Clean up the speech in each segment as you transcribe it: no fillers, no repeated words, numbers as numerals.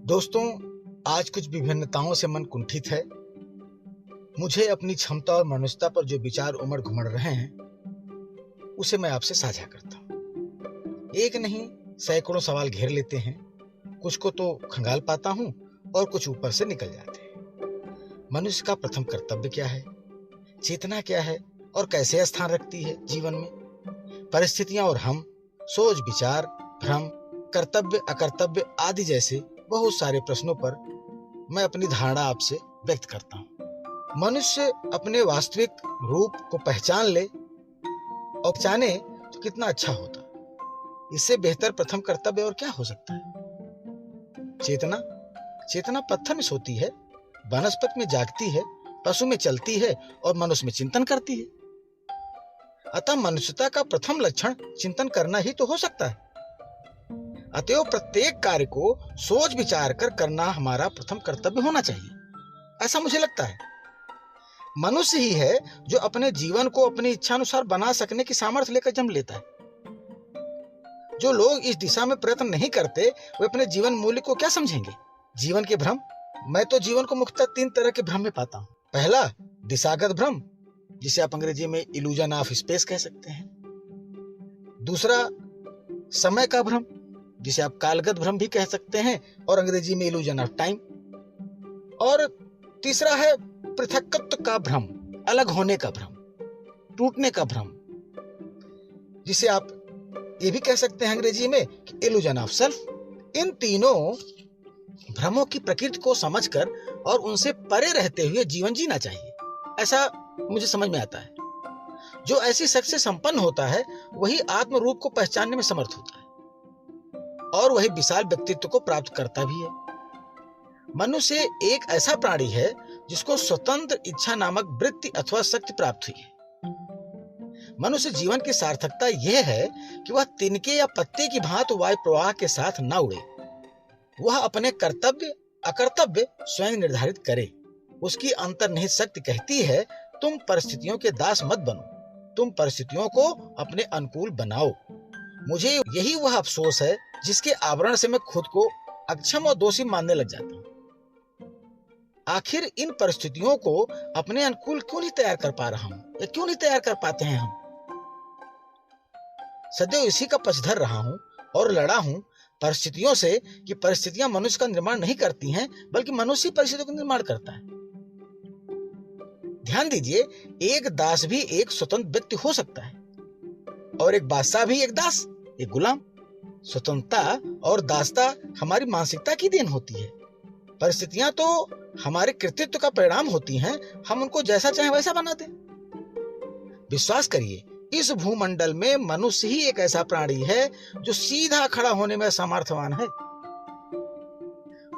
दोस्तों, आज कुछ विभिन्नताओं से मन कुंठित है। मुझे अपनी क्षमता और मनुष्यता पर जो विचार उमड़ घुमड़ रहे हैं उसे मैं आपसे साझा करता हूँ। एक नहीं सैकड़ों सवाल घेर लेते हैं। कुछ को तो खंगाल पाता हूँ और कुछ ऊपर से निकल जाते हैं। मनुष्य का प्रथम कर्तव्य क्या है, चेतना क्या है और कैसे स्थान रखती है जीवन में। परिस्थितियां और हम, सोच विचार, भ्रम, कर्तव्य अकर्तव्य आदि जैसे बहुत सारे प्रश्नों पर मैं अपनी धारणा आपसे व्यक्त करता हूँ। मनुष्य अपने वास्तविक रूप को पहचान ले और जाने तो कितना अच्छा होता। इससे बेहतर प्रथम कर्तव्य और क्या हो सकता है। चेतना पत्थर में सोती है, वनस्पति में जागती है, पशु में चलती है और मनुष्य में चिंतन करती है। अतः मनुष्यता का प्रथम लक्षण चिंतन करना ही तो हो सकता है। अतएव प्रत्येक कार्य को सोच विचार कर करना हमारा प्रथम कर्तव्य होना चाहिए, ऐसा मुझे लगता है। मनुष्य ही है जो अपने जीवन को अपनी इच्छा अनुसार बना सकने की सामर्थ्य लेकर जन्म लेता है। जो लोग इस दिशा में प्रयत्न नहीं करते वे अपने जीवन मूल्य को क्या समझेंगे। जीवन के भ्रम, मैं तो जीवन को मुख्यतः 3 तरह के भ्रम में पाता हूँ। पहला, दिशागत भ्रम, जिसे आप अंग्रेजी में इल्यूजन ऑफ स्पेस कह सकते हैं। दूसरा, समय का भ्रम, जिसे आप कालगत भ्रम भी कह सकते हैं और अंग्रेजी में इल्यूजन ऑफ टाइम। और तीसरा है पृथकत्व का भ्रम, अलग होने का भ्रम, टूटने का भ्रम, जिसे आप ये भी कह सकते हैं अंग्रेजी में कि इल्यूजन ऑफ सेल्फ। इन तीनों भ्रमों की प्रकृति को समझकर और उनसे परे रहते हुए जीवन जीना चाहिए, ऐसा मुझे समझ में आता है। जो ऐसी शक्ति से संपन्न होता है वही आत्म रूप को पहचानने में समर्थ होता है और वही विशाल व्यक्तित्व को प्राप्त करता भी है। मनुष्य एक ऐसा प्राणी है जिसको स्वतंत्र इच्छा नामक वृत्ति अथवा शक्ति प्राप्त हुई है। मनुष्य जीवन की सार्थकता यह है कि वह तिनके या पत्ते की भांति वायु प्रवाह के साथ न उड़े। वह अपने कर्तव्य अकर्तव्य स्वयं निर्धारित करे। उसकी अंतर्निहित शक्ति कहती है, तुम परिस्थितियों के दास मत बनो, तुम परिस्थितियों को अपने अनुकूल बनाओ। मुझे यही वह अफसोस है जिसके आवरण से मैं खुद को अक्षम और दोषी मानने लग जाता हूँ। आखिर इन परिस्थितियों को अपने अनुकूल क्यों नहीं तैयार कर पा रहा हूँ या क्यों नहीं तैयार कर पाते हैं हम। सदैव इसी का पक्षधर रहा हूँ और लड़ा हूँ परिस्थितियों से कि परिस्थितियां मनुष्य का निर्माण नहीं करती हैं बल्कि मनुष्य परिस्थितियों का निर्माण करता है। ध्यान दीजिए, एक दास भी एक स्वतंत्र व्यक्ति हो सकता है और एक बादशाह भी एक दास, एक गुलाम। स्वतंत्रता और दासता हमारी मानसिकता की देन होती है। परिस्थितियां तो हमारे कृतित्व का परिणाम होती हैं, हम उनको जैसा चाहे वैसा बना दें। विश्वास करिए, इस भूमंडल में मनुष्य ही एक ऐसा प्राणी है जो सीधा खड़ा होने में सामर्थ्यवान है।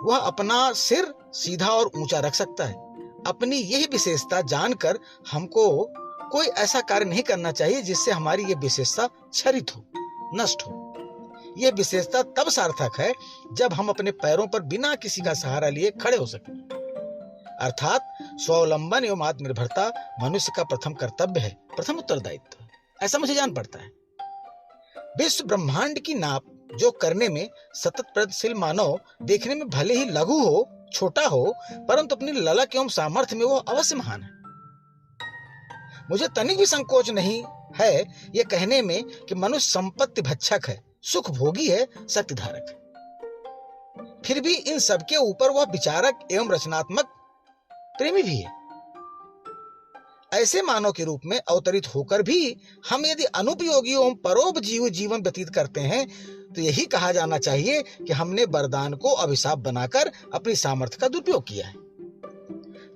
वह अपना सिर सीधा और ऊंचा रख सकता है। अपनी यही विशेषता जानकर हमको कोई ऐसा कार्य नहीं करना चाहिए जिससे हमारी यह विशेषता क्षरित हो, नष्ट हो। यह विशेषता तब सार्थक है जब हम अपने पैरों पर बिना किसी का सहारा लिए खड़े हो सकें। अर्थात स्वावलंबन एवं आत्मनिर्भरता मनुष्य का प्रथम कर्तव्य है, प्रथम उत्तरदायित्व, ऐसा मुझे जान पड़ता है। विश्व ब्रह्मांड की नाप जो करने में सतत प्रयत्नशील मानव देखने में भले ही लघु हो, छोटा हो, परंतु अपनी ललक एवं सामर्थ्य में वो अवश्य महान है। मुझे तनिक भी संकोच नहीं है ये कहने में कि मनुष्य संपत्ति भक्षक है, सुख भोगी है, शक्ति धारक है। फिर भी इन सबके ऊपर वह विचारक एवं रचनात्मक प्रेमी भी है। ऐसे मानव के रूप में अवतरित होकर भी हम यदि अनुपयोगी एवं परोपजीवी जीवन व्यतीत करते हैं तो यही कहा जाना चाहिए कि हमने वरदान को अभिशाप बनाकर अपनी सामर्थ्य का दुरुपयोग किया है।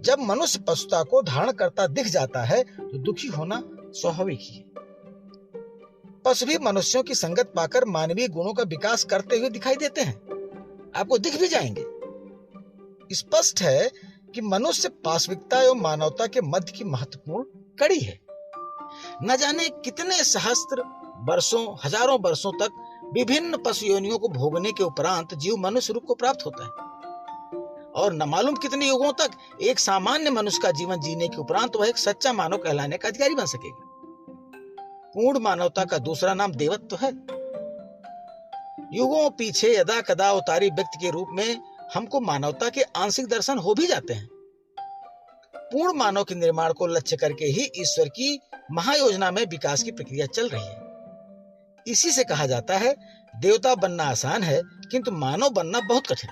जब मनुष्य पशुता को धारण करता दिख जाता है तो दुखी होना स्वाभाविक ही है। पशु भी मनुष्यों की संगत पाकर मानवीय गुणों का विकास करते हुए दिखाई देते हैं, आपको दिख भी जाएंगे। स्पष्ट है कि मनुष्य पाशविकता एवं मानवता के मध्य की महत्वपूर्ण कड़ी है। न जाने कितने सहस्त्र वर्षों, हजारों वर्षों तक विभिन्न पशु योनियों को भोगने के उपरांत जीव मनुष्य रूप को प्राप्त होता है और न मालूम कितने युगों तक एक सामान्य मनुष्य का जीवन जीने के उपरांत वह एक सच्चा मानव कहलाने का अधिकारी बन सकेगा। पूर्ण मानवता का दूसरा नाम देवत्व है। युगों पीछे यदा कदा अवतारी व्यक्ति के रूप में हमको मानवता के आंशिक दर्शन हो भी जाते हैं। पूर्ण मानव के निर्माण को लक्ष्य करके ही ईश्वर की महायोजना में विकास की प्रक्रिया चल रही है। इसी से कहा जाता है, देवता बनना आसान है किंतु मानव बनना बहुत कठिन।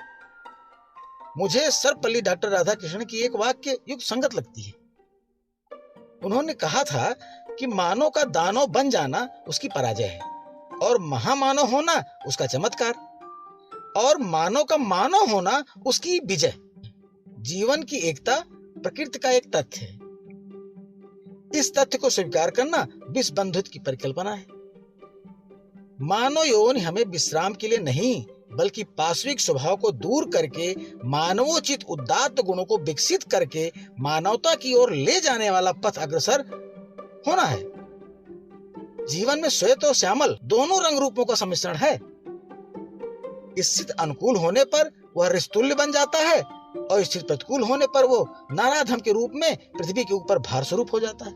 मुझे सर्वपल्ली डॉक्टर राधाकृष्णन की एक वाक्य युक्त संगत लगती है। उन्होंने कहा था कि मानव का दानव बन जाना उसकी पराजय है और महामानव होना उसका चमत्कार, और मानव का मानव होना उसकी विजय। जीवन की एकता प्रकृति का एक तथ्य है। इस तथ्य को स्वीकार करना विश्व बंधुत्व की परिकल्पना है। मानव योनि हमें विश्राम के लिए नहीं बल्कि पाश्विक स्वभाव को दूर करके मानवोचित उदात्त गुणों को विकसित करके मानवता की ओर ले जाने वाला पथ अग्रसर होना है। जीवन में श्वेत और श्यामल दोनों रंग रूपों का सम्मिश्रण है। स्थिति अनुकूल होने पर वह ऋषितुल्य बन जाता है और स्थिति प्रतिकूल होने पर वो नाराधम के रूप में पृथ्वी के ऊपर भार स्वरूप हो जाता है।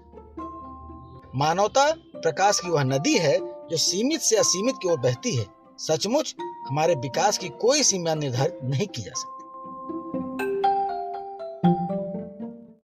मानवता प्रकाश की वह नदी है जो सीमित से असीमित की ओर बहती है। सचमुच हमारे विकास की कोई सीमा निर्धारित नहीं की जा सकती।